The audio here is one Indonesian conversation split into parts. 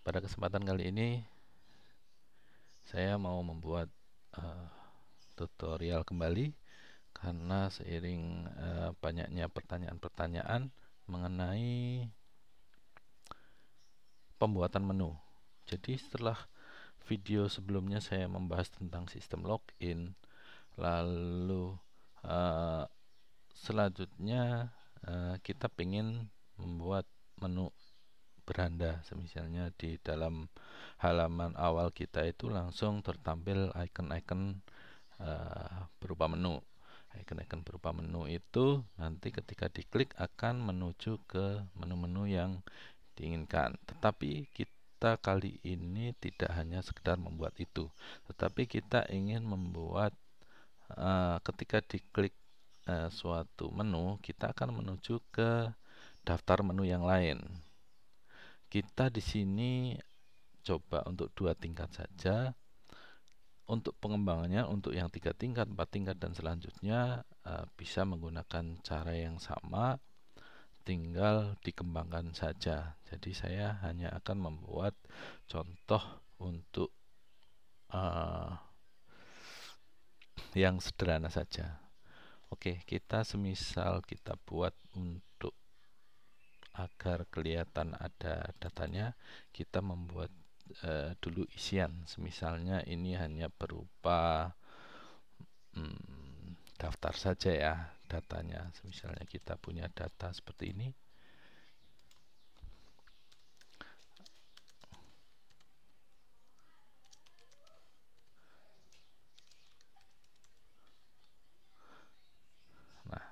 Pada kesempatan kali ini saya mau membuat uh, tutorial kembali karena seiring banyaknya pertanyaan-pertanyaan mengenai pembuatan menu. Jadi setelah video sebelumnya saya membahas tentang sistem login, lalu uh, selanjutnya kita ingin membuat menu beranda, misalnya di dalam halaman awal kita itu langsung tertampil icon-icon berupa menu. Icon-icon berupa menu itu nanti ketika diklik akan menuju ke menu-menu yang diinginkan. Tetapi kita kali ini tidak hanya sekedar membuat itu, tetapi kita ingin membuat ketika diklik suatu menu, kita akan menuju ke daftar menu yang lain. Kita di sini coba untuk 2 tingkat saja. Untuk pengembangannya, untuk yang 3 tingkat, 4 tingkat dan selanjutnya bisa menggunakan cara yang sama, tinggal dikembangkan saja. Jadi saya hanya akan membuat contoh untuk yang sederhana saja. Oke, kita semisal kita buat untuk agar kelihatan ada datanya, kita membuat dulu isian. Misalnya ini hanya berupa daftar saja ya datanya. Misalnya kita punya data seperti ini. Nah,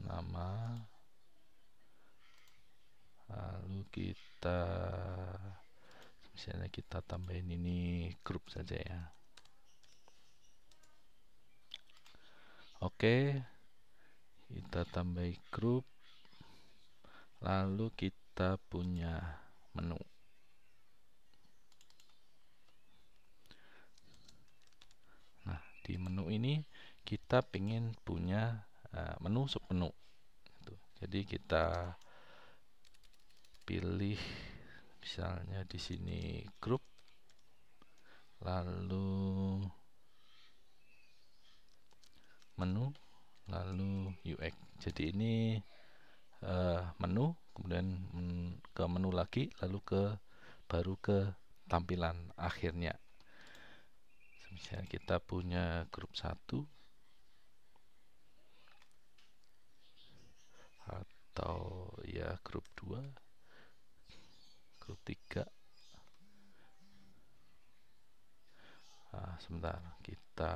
nama, lalu kita misalnya kita tambahin ini grup saja ya. Oke, kita tambah grup, lalu kita punya menu. Nah, di menu ini kita ingin punya menu submenu. Jadi kita pilih misalnya di sini grup, lalu menu, lalu UX. Jadi ini menu, kemudian ke menu lagi, lalu baru ke tampilan akhirnya. Misalnya kita punya grup 1 atau ya grup 2, grup 3. Sebentar, kita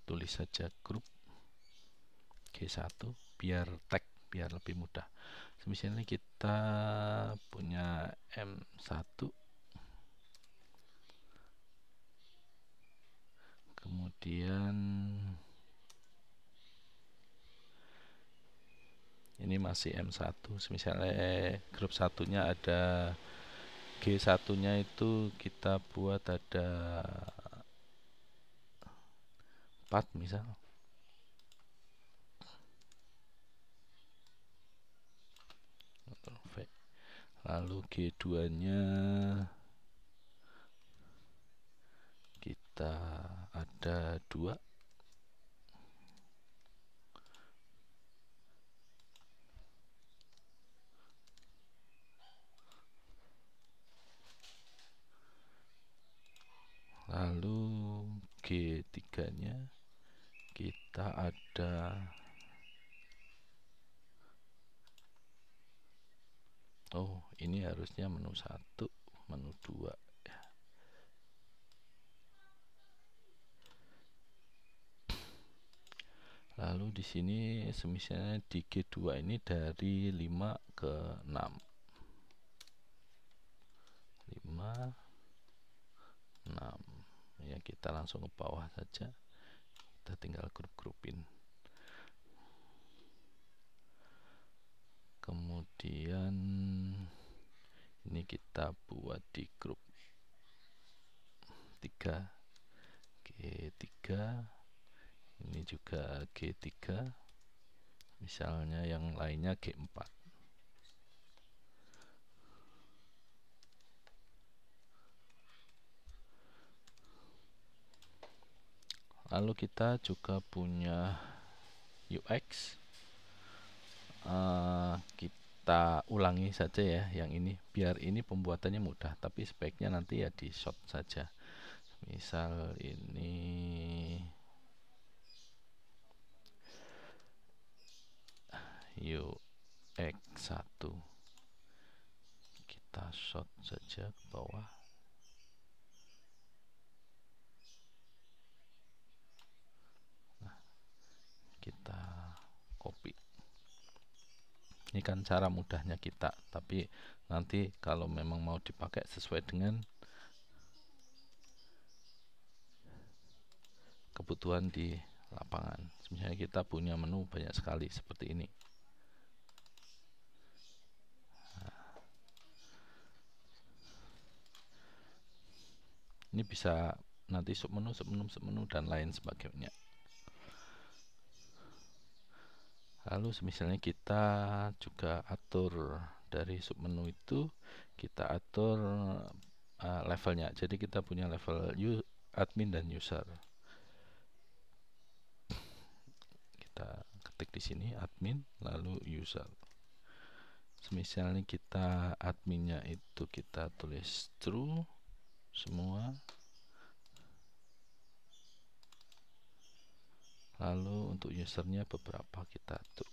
tulis saja grup G1 biar tag, biar lebih mudah. Misalnya kita punya M1, kemudian ini masih M1. Misalnya grup satunya ada G1 nya itu kita buat ada 4 misal. Lalu G2 nya kita ada 2. Lalu G3 nya kita ada ini harusnya menu 1, menu 2 ya. Lalu di sini misalnya di G2 ini dari 5 ke 6. 5 6 ya, kita langsung ke bawah saja, kita tinggal grup-grupin. Kemudian ini kita buat di grup 3, G3, ini juga G3, misalnya yang lainnya G4. Lalu kita juga punya UX. Kita ulangi saja ya yang ini, biar ini pembuatannya mudah, tapi speknya nanti ya di short saja. Misal ini UX1, kita short saja ke bawah. Nah, kita copy. Ini kan cara mudahnya kita, tapi nanti kalau memang mau dipakai sesuai dengan kebutuhan di lapangan. Misalnya kita punya menu banyak sekali seperti ini. Ini bisa nanti submenu, dan lain sebagainya. Lalu misalnya kita juga atur dari submenu itu, kita atur levelnya. Jadi kita punya level admin dan user. Kita ketik di sini admin lalu user. Misalnya kita adminnya itu kita tulis true semua. Lalu untuk usernya beberapa kita atur.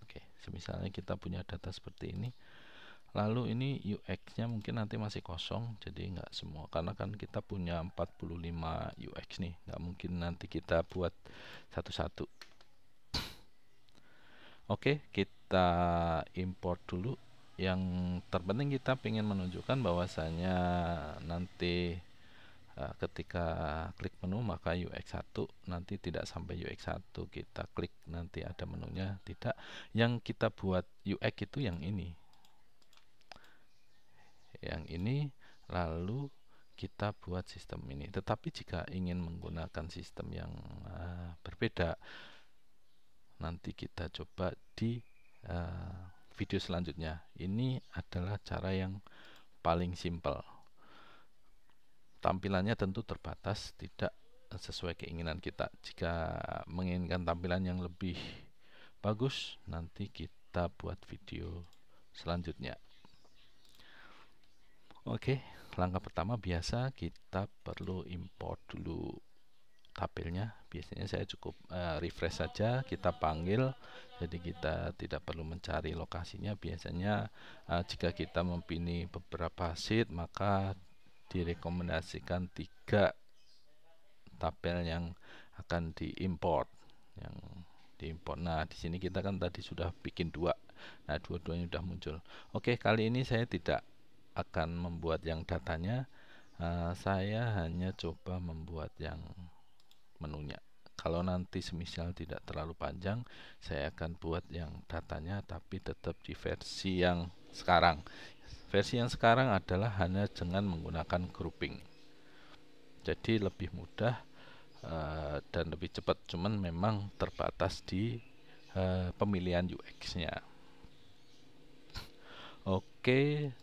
Oke, misalnya kita punya data seperti ini. Lalu ini UX-nya mungkin nanti masih kosong, jadi nggak semua, karena kan kita punya 45 UX nih, nggak mungkin nanti kita buat satu-satu. Oke, kita import dulu. Yang terpenting kita ingin menunjukkan bahwasanya nanti ketika klik menu maka UX1, nanti tidak sampai UX1 kita klik nanti ada menunya, tidak. Yang kita buat UX itu yang ini, lalu kita buat sistem ini. Tetapi jika ingin menggunakan sistem yang berbeda, nanti kita coba di video selanjutnya. Ini adalah cara yang paling simpel. Tampilannya tentu terbatas, tidak sesuai keinginan kita. Jika menginginkan tampilan yang lebih bagus, nanti kita buat video selanjutnya. Oke, langkah pertama biasa kita perlu import dulu tabelnya. Biasanya saya cukup refresh saja, kita panggil, jadi kita tidak perlu mencari lokasinya. Biasanya jika kita memilih beberapa sheet, maka direkomendasikan 3 tabel yang akan diimport. Nah, di sini kita kan tadi sudah bikin 2. Nah, dua-duanya sudah muncul. Oke, kali ini saya tidak akan membuat yang datanya, saya hanya coba membuat yang menunya. Kalau nanti semisal tidak terlalu panjang, saya akan buat yang datanya, tapi tetap di versi yang sekarang. Versi yang sekarang adalah hanya dengan menggunakan grouping, jadi lebih mudah dan lebih cepat, cuman memang terbatas di pemilihan UX-nya. Oke,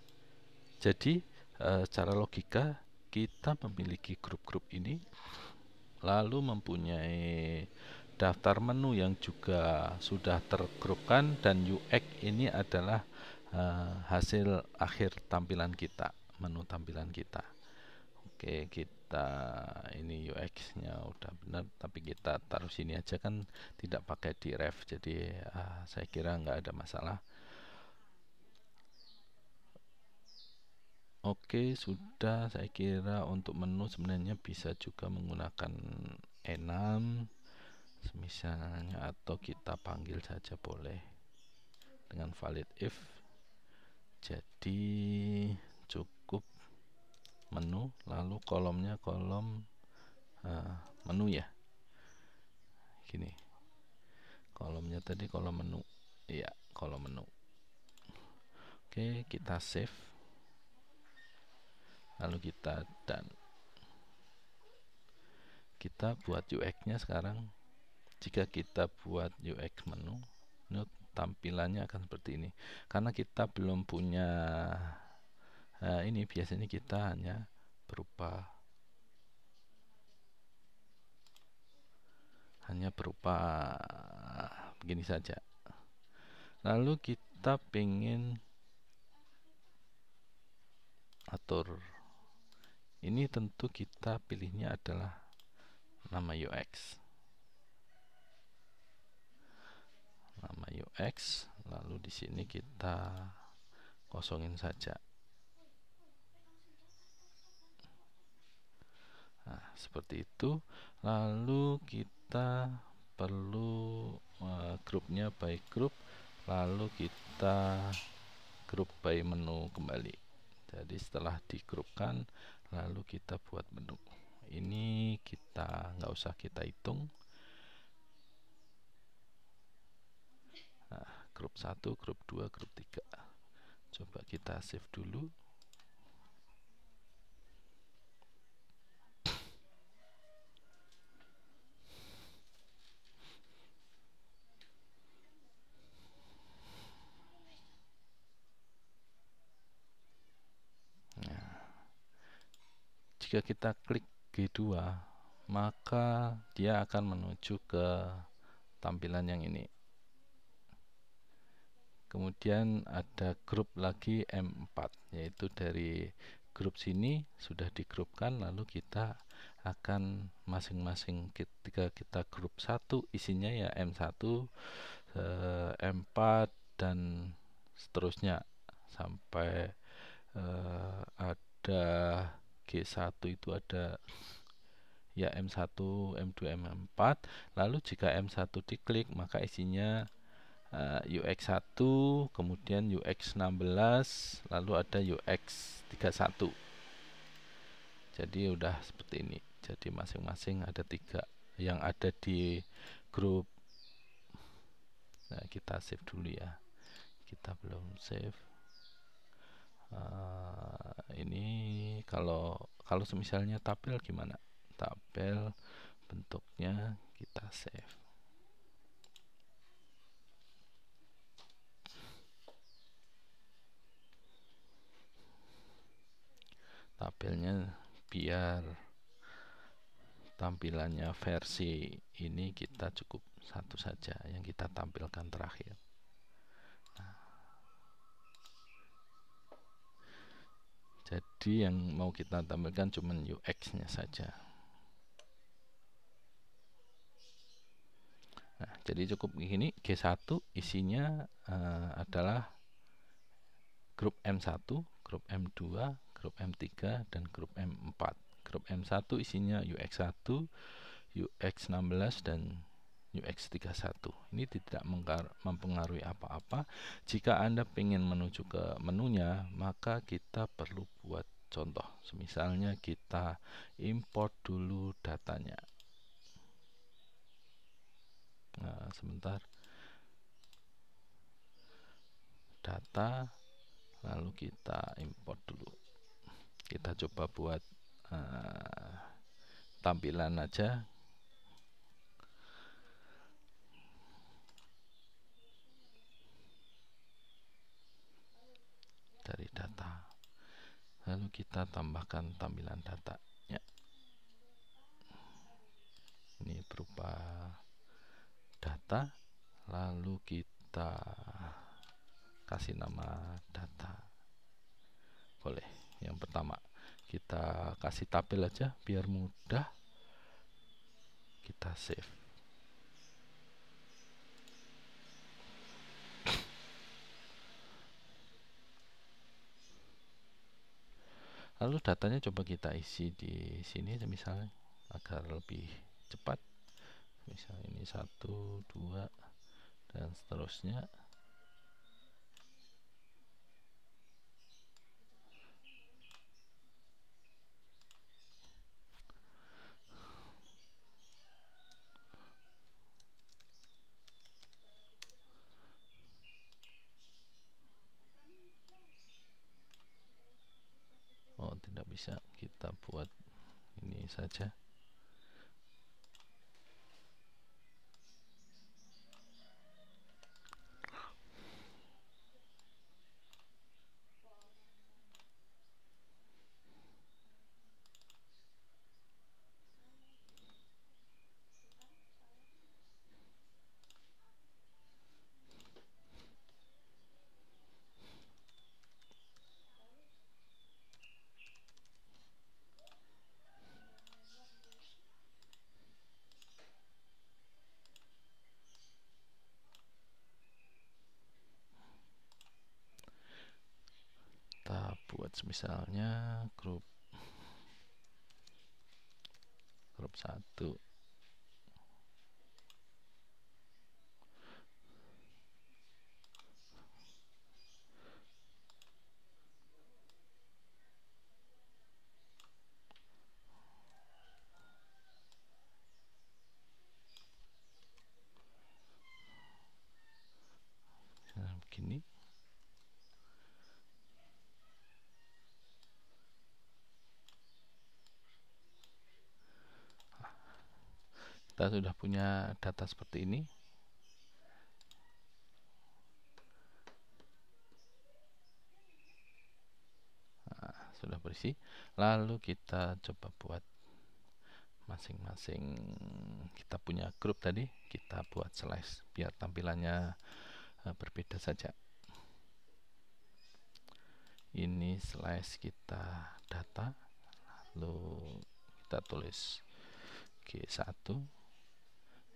jadi secara logika kita memiliki grup-grup ini, lalu mempunyai daftar menu yang juga sudah tergrupkan, dan UX ini adalah hasil akhir tampilan kita, menu tampilan kita. Oke, kita ini UX-nya udah benar, tapi kita taruh sini aja, kan tidak pakai di ref, jadi saya kira nggak ada masalah. Oke, sudah. Saya kira untuk menu sebenarnya bisa juga menggunakan enum misalnya, atau kita panggil saja boleh dengan valid if. Jadi cukup menu, lalu kolomnya kolom menu ya, gini. Kolomnya tadi kolom menu, iya kolom menu. Oke, kita save, lalu kita done. Kita buat UX-nya sekarang. Jika kita buat UX menu, tampilannya akan seperti ini. Karena kita belum punya ini, biasanya kita hanya berupa begini saja. Lalu kita pengen atur ini, tentu kita pilihnya adalah nama UX. Nama UX, lalu di sini kita kosongin saja. Nah, seperti itu. Lalu kita perlu grupnya by group, lalu kita grup by menu kembali. Jadi setelah digrupkan, lalu kita buat menu. Ini kita nggak usah kita hitung. Nah, grup 1, grup 2, grup 3. Coba kita save dulu. Jika kita klik G2, maka dia akan menuju ke tampilan yang ini. Kemudian ada grup lagi M4, yaitu dari grup sini sudah digrupkan, lalu kita akan masing-masing, ketika kita grup 1 isinya ya M1, M4 dan seterusnya sampai ada G1 itu ada ya M1, M2, M4. Lalu jika M1 diklik, maka isinya UX1, kemudian UX16, lalu ada UX31. Jadi udah seperti ini. Jadi masing-masing ada 3 yang ada di grup. Nah, kita save dulu ya. Kita belum save. Ini kalau misalnya tabel gimana? Tabel bentuknya kita save. Tabelnya biar tampilannya versi ini kita cukup satu saja yang kita tampilkan terakhir. Jadi yang mau kita tampilkan cuma UX-nya saja. Nah, jadi cukup begini. G1 isinya adalah grup M1, grup M2, grup M3, dan grup M4. Grup M1 isinya UX1, UX16, dan UX31. Ini tidak mempengaruhi apa-apa. Jika Anda ingin menuju ke menunya, maka kita perlu buat contoh. Misalnya kita import dulu datanya. Nah, sebentar. Data, lalu kita import dulu. Kita coba buat tampilan aja. Dari data, lalu kita tambahkan tampilan data ya. Ini berupa data, lalu kita kasih nama data. Boleh. Yang pertama kita kasih tabel aja biar mudah. Kita save. Lalu datanya coba kita isi di sini misalnya agar lebih cepat. Misalnya ini 1, 2, dan seterusnya. bisa kita buat ini saja. Kita buat misalnya grup 1. Nah, begini. Kita sudah punya data seperti ini. Nah, sudah berisi. Lalu kita coba buat masing-masing, kita punya grup tadi, kita buat slash biar tampilannya berbeda saja. Ini slash kita data, lalu kita tulis G1,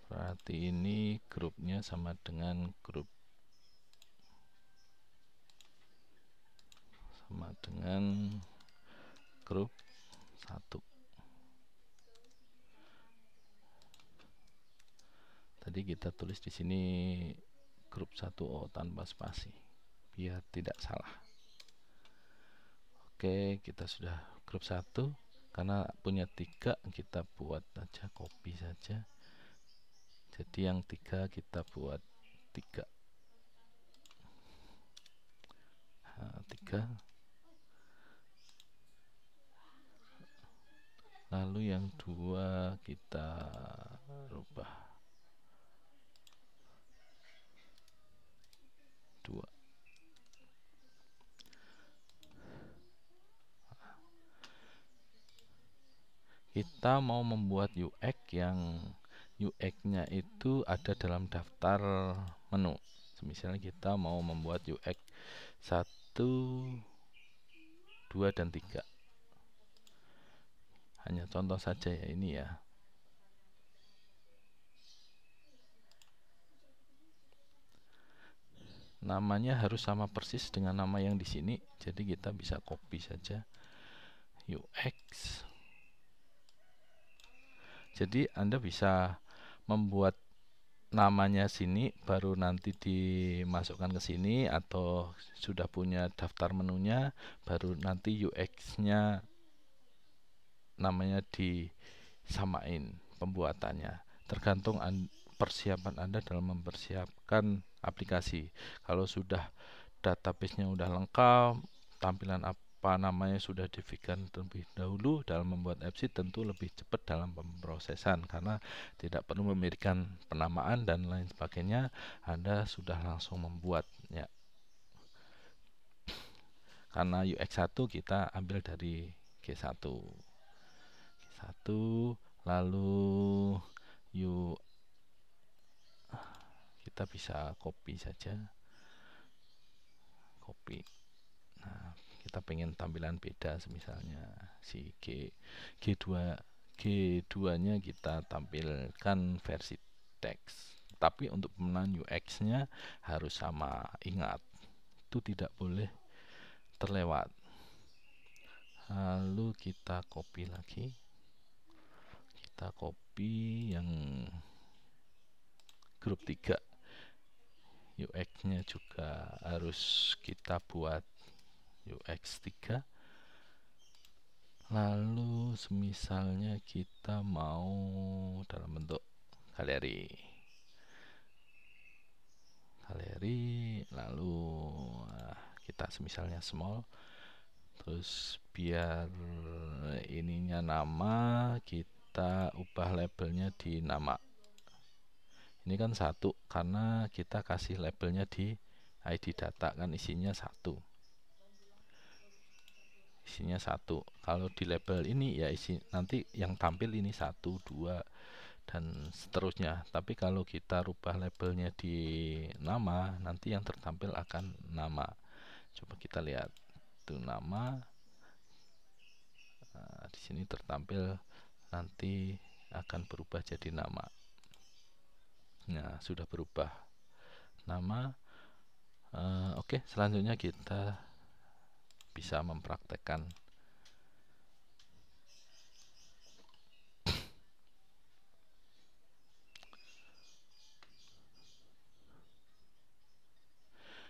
berarti ini grupnya sama dengan grup grup 1. Tadi kita tulis di sini grup 1O tanpa spasi biar tidak salah. Oke, kita sudah grup 1. Karena punya 3, kita buat aja, copy saja. Jadi yang 3 kita buat 3. Nah, 3. Lalu yang 2 kita rubah 2. Kita mau membuat UX yang UX-nya itu ada dalam daftar menu. Misalnya kita mau membuat UX 1, 2, dan 3. Hanya contoh saja ya ini ya. Namanya harus sama persis dengan nama yang di sini. Jadi kita bisa copy saja UX. Jadi Anda bisa membuat namanya sini, baru nanti dimasukkan ke sini, atau sudah punya daftar menunya, baru nanti UX-nya namanya disamain pembuatannya. Tergantung persiapan Anda dalam mempersiapkan aplikasi. Kalau sudah database-nya udah lengkap, tampilan apa namanya sudah difikirkan terlebih dahulu dalam membuat apps, tentu lebih cepat dalam pemrosesan karena tidak perlu memikirkan penamaan dan lain sebagainya. Anda sudah langsung membuatnya. Karena UX1 kita ambil dari G1. Lalu kita bisa copy saja. Copy. Nah, kita pengen tampilan beda, misalnya si G2-nya kita tampilkan versi teks. Tapi untuk penggunaan UX-nya harus sama. Ingat, itu tidak boleh terlewat. Lalu kita copy lagi. Kita copy yang grup 3. UX-nya juga harus kita buat UX 3. Lalu misalnya kita mau dalam bentuk galeri, lalu kita misalnya small, Terus biar ininya nama, kita ubah labelnya di nama. Ini kan 1 karena kita kasih labelnya di ID data, kan isinya 1. Isinya 1. Kalau di label ini ya nanti yang tampil ini 1, 2 dan seterusnya. Tapi kalau kita rubah labelnya di nama, nanti yang tertampil akan nama. Coba kita lihat. Itu nama. Nah, di sini tertampil, nanti akan berubah jadi nama. Nah, sudah berubah nama. Oke, selanjutnya kita bisa mempraktekkan.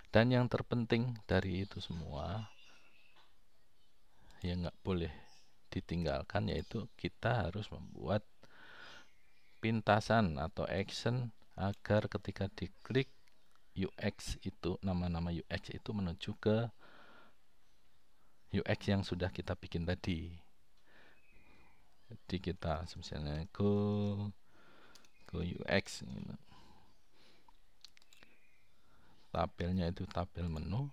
Dan yang terpenting dari itu semua yang nggak boleh ditinggalkan, yaitu kita harus membuat pintasan atau action agar ketika diklik UX itu, nama-nama UX itu menuju ke UX yang sudah kita bikin tadi. Jadi kita misalnya go UX gitu. Tabelnya itu tabel menu,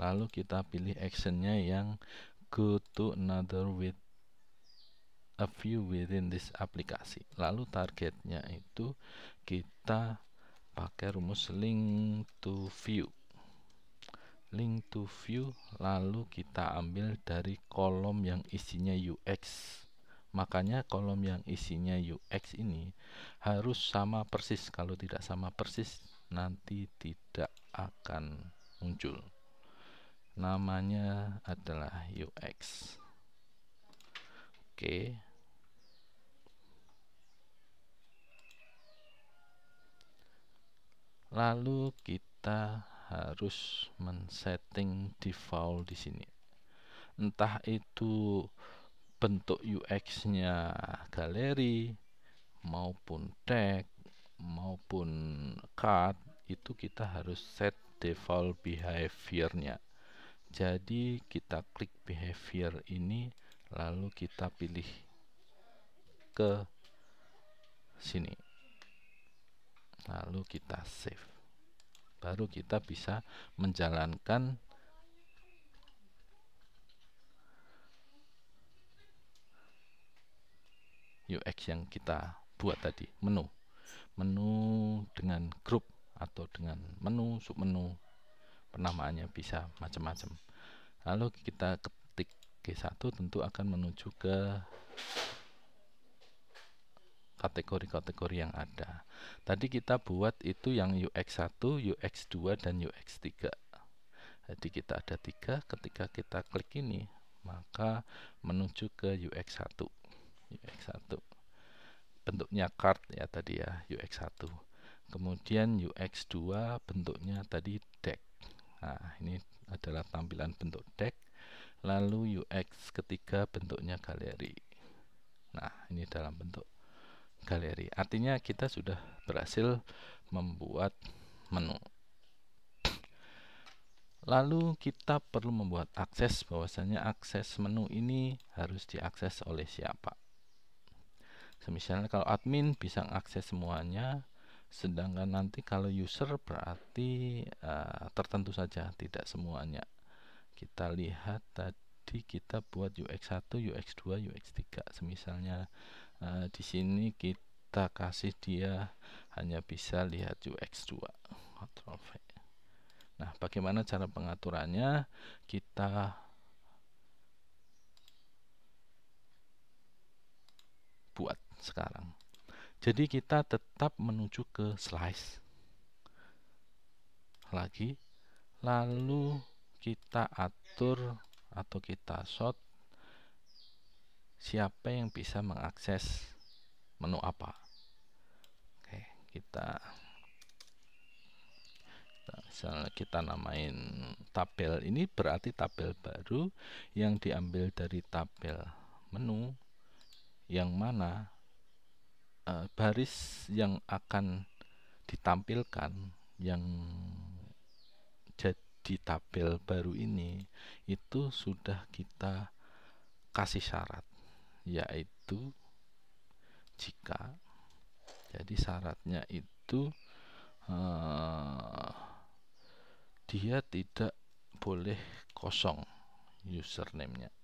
lalu kita pilih actionnya yang go to another with a view within this aplikasi. Lalu targetnya itu kita pakai rumus link to view. Link to view, lalu kita ambil dari kolom yang isinya UX. Makanya kolom yang isinya UX ini harus sama persis. Kalau tidak sama persis, nanti tidak akan muncul. Namanya adalah UX. Oke. Lalu kita harus men-setting default di sini. Entah itu bentuk UX-nya galeri maupun tag maupun card, itu kita harus set default behavior-nya. Jadi kita klik behavior ini, lalu kita pilih ke sini, lalu kita save. Baru kita bisa menjalankan UX yang kita buat tadi. Menu dengan grup atau dengan menu, submenu, penamaannya bisa macam-macam. Lalu kita ketik G1, tentu akan menuju ke kategori-kategori yang ada. Tadi kita buat itu yang UX1, UX2, dan UX3. Jadi kita ada 3, ketika kita klik ini, maka menuju ke UX1. UX1 bentuknya card ya tadi ya, UX1. Kemudian UX2 bentuknya tadi deck. Nah, ini adalah tampilan bentuk deck. Lalu UX ketiga bentuknya galeri. Nah, ini dalam bentuk galeri. Artinya kita sudah berhasil membuat menu. Lalu kita perlu membuat akses, bahwasanya akses menu ini harus diakses oleh siapa. Misalnya kalau admin bisa akses semuanya, sedangkan nanti kalau user berarti tertentu saja, tidak semuanya. Kita lihat tadi kita buat UX1, UX2, UX3. Misalnya di sini kita kasih dia hanya bisa lihat UX2. Ctrl V. Nah, bagaimana cara pengaturannya? Kita buat sekarang. Jadi kita tetap menuju ke slice lagi, lalu kita atur atau kita sort siapa yang bisa mengakses menu apa. Oke, misalnya kita namain tabel ini, berarti tabel baru yang diambil dari tabel menu, yang mana baris yang akan ditampilkan yang di tabel baru ini itu sudah kita kasih syarat, yaitu jika, jadi syaratnya itu dia tidak boleh kosong username-nya.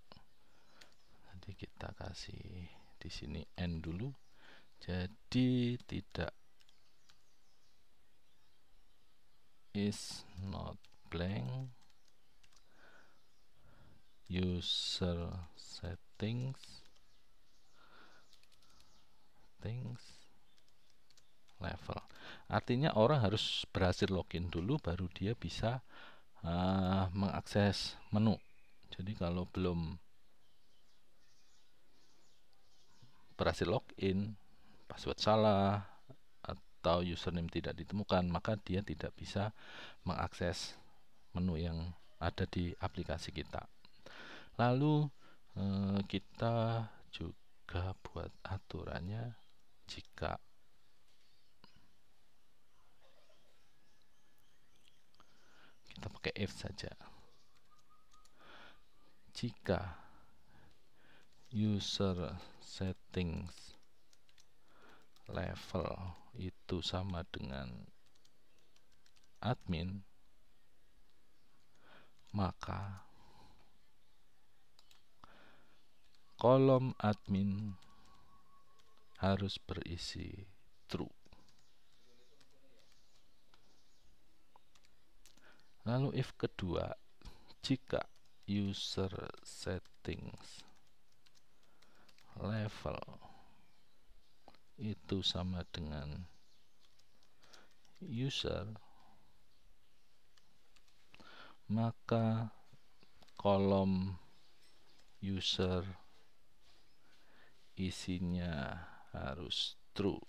Jadi kita kasih di sini n dulu, jadi tidak is not blank user settings level. Artinya orang harus berhasil login dulu baru dia bisa mengakses menu. Jadi kalau belum berhasil login, password salah atau username tidak ditemukan, maka dia tidak bisa mengakses menu yang ada di aplikasi kita. Lalu kita juga buat aturannya, jika kita pakai if saja, jika user settings level itu sama dengan admin, maka kolom admin harus berisi true. Lalu if kedua, jika user settings level itu sama dengan user, maka kolom user isinya harus true.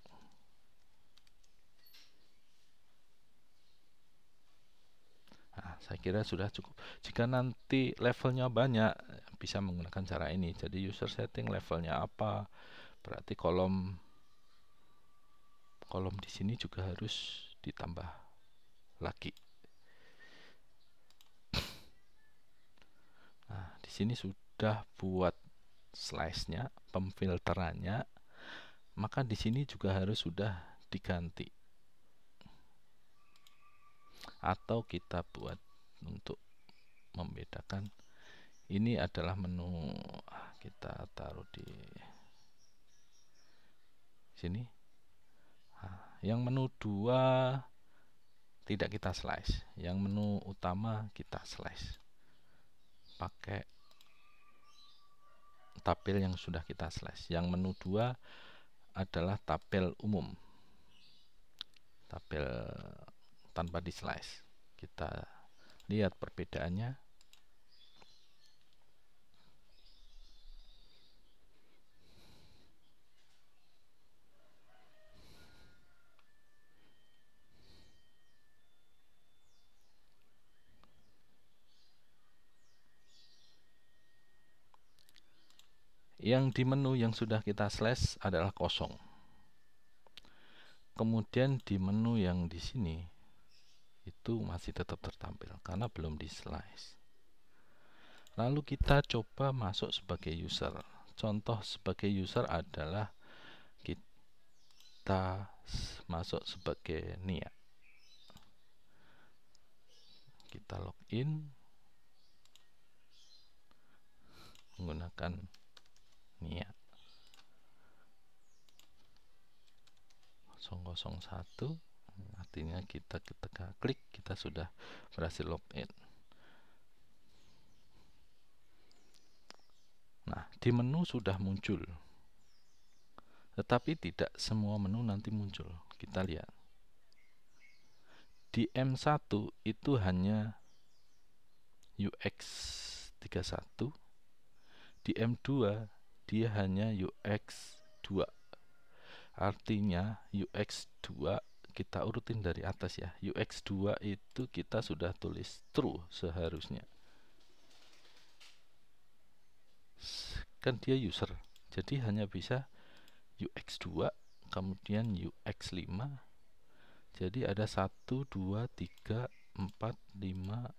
Nah, saya kira sudah cukup. Jika nanti levelnya banyak, bisa menggunakan cara ini. Jadi user setting levelnya apa, berarti kolom di sini juga harus ditambah lagi. Nah, di sini sudah buat slice-nya, pemfilterannya, maka di sini juga harus sudah diganti. Atau kita buat untuk membedakan, ini adalah menu, kita taruh di sini. Nah, yang menu 2 tidak kita slice, yang menu utama kita slice pakai tabel yang sudah kita slice. Yang menu 2 adalah tabel umum, tabel tanpa di slice. Kita lihat perbedaannya. Yang di menu yang sudah kita slash adalah kosong. Kemudian di menu yang di sini itu masih tetap tertampil karena belum di slice. Lalu kita coba masuk sebagai user. Contoh sebagai user adalah kita masuk sebagai Nia. Kita login menggunakan Nia 001, artinya kita ketika klik kita sudah berhasil login. Nah, di menu sudah muncul, tetapi tidak semua menu nanti muncul. Kita lihat di M1 itu hanya UX 31, di M2 dia hanya UX 2. Artinya UX 2 kita urutin dari atas ya. UX 2 itu kita sudah tulis true seharusnya. Kan dia user, jadi hanya bisa UX 2, kemudian UX 5. Jadi ada 1, 2, 3, 4, 5,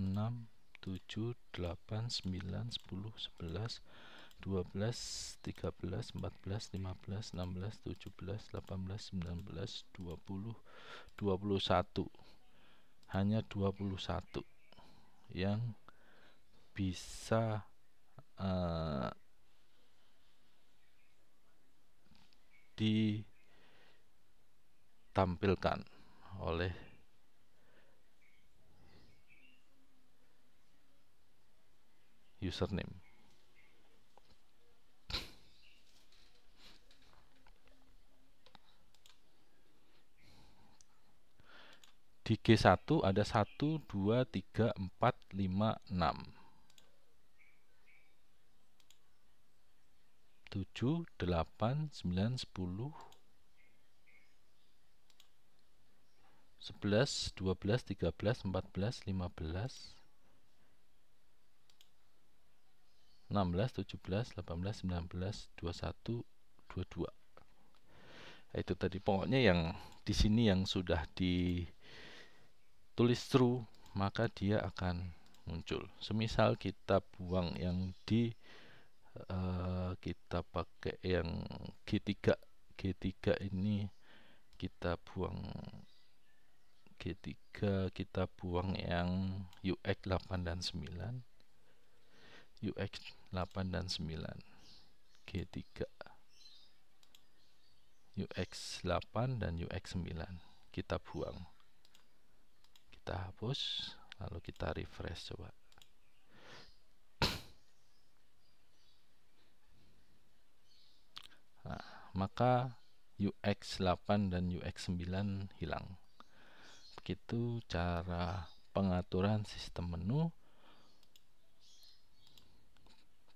6, 7, 8, 9, 10, 11, 12, 13, 14, 15, 16, 17, 18, 19, 20, 21. Hanya 21 yang bisa ditampilkan oleh username. Di G1 ada 1, 2, 3, 4, 5, 6, 7, 8, 9, 10, 11, 12, 13, 14, 15, 16, 17, 18, 19, 21, 22. Itu tadi pokoknya yang di sini yang sudah ditulis true, maka dia akan muncul. Semisal kita buang yang kita pakai yang G3 ini, kita buang G3, kita buang yang UX 8 dan 9, UX 8 dan 9, G3, UX 8 dan UX 9 kita buang, kita hapus, lalu kita refresh coba. Nah, maka UX 8 dan UX 9 hilang. Begitu cara pengaturan sistem menu.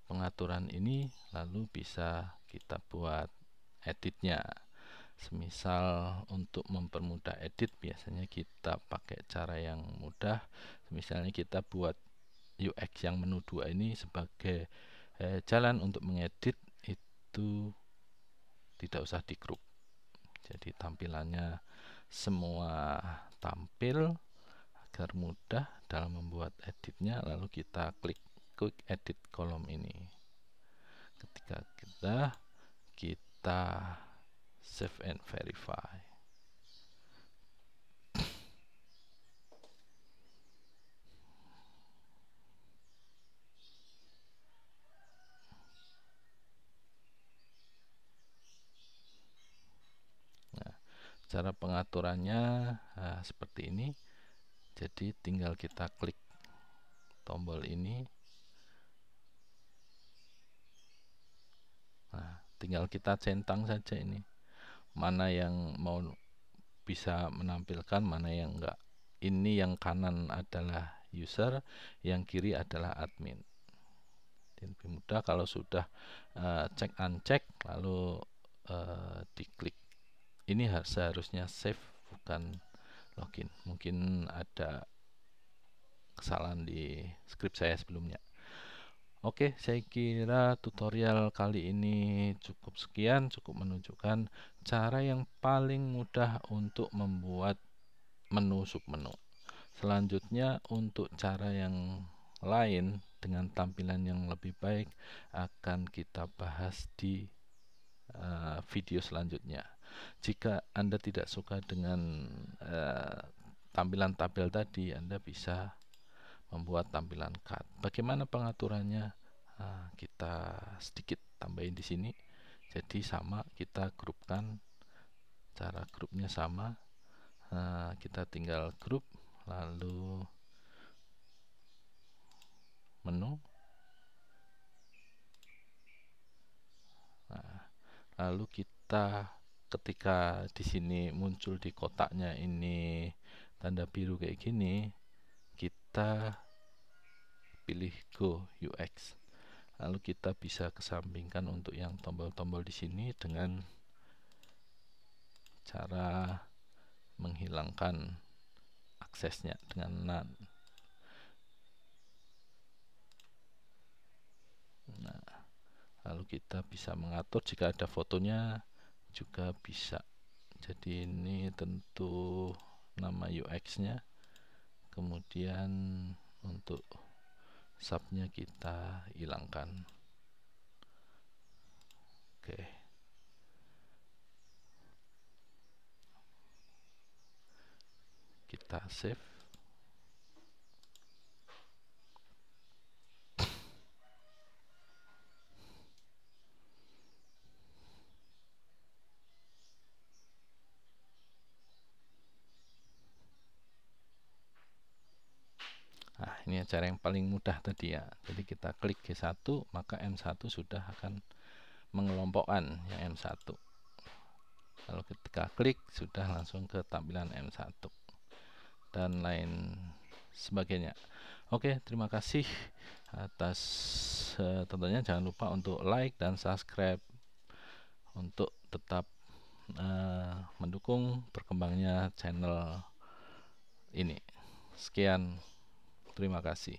Pengaturan ini lalu bisa kita buat editnya. Semisal untuk mempermudah edit, biasanya kita pakai cara yang mudah. Misalnya kita buat UX yang menu 2 ini sebagai jalan untuk mengedit, itu tidak usah di group. Jadi tampilannya semua tampil agar mudah dalam membuat editnya. Lalu kita klik quick edit kolom ini. Ketika kita save and verify. Nah, cara pengaturannya seperti ini. Jadi tinggal kita klik tombol ini. Nah, tinggal kita centang saja ini. Mana yang mau bisa menampilkan, mana yang enggak. Ini yang kanan adalah user, yang kiri adalah admin. Lebih mudah kalau sudah cek uncheck lalu diklik. Ini seharusnya save bukan login. Mungkin ada kesalahan di script saya sebelumnya. Oke, saya kira tutorial kali ini cukup sekian, cukup menunjukkan cara yang paling mudah untuk membuat menu submenu. Selanjutnya untuk cara yang lain dengan tampilan yang lebih baik akan kita bahas di video selanjutnya. Jika Anda tidak suka dengan tampilan tabel tadi, Anda bisa membuat tampilan cut. Bagaimana pengaturannya? Kita sedikit tambahin di sini. Jadi sama, kita grupkan. Cara grupnya sama. Kita tinggal grup, lalu menu. Lalu kita ketika di sini muncul di kotaknya ini tanda biru kayak gini, kita pilih Go UX. Lalu kita bisa kesampingkan untuk yang tombol-tombol di sini dengan cara menghilangkan aksesnya dengan none. Nah, lalu kita bisa mengatur jika ada fotonya juga bisa. Jadi ini tentu nama UX-nya, kemudian untuk subnya kita hilangkan. Oke, kita save. Nah, ini cara yang paling mudah tadi ya. Jadi kita klik G1, maka M1 sudah akan mengelompokkan yang M1. Kalau ketika klik sudah langsung ke tampilan M1 dan lain sebagainya. Oke, terima kasih atas tontonannya. Jangan lupa untuk like dan subscribe untuk tetap mendukung perkembangannya channel ini. Sekian, terima kasih.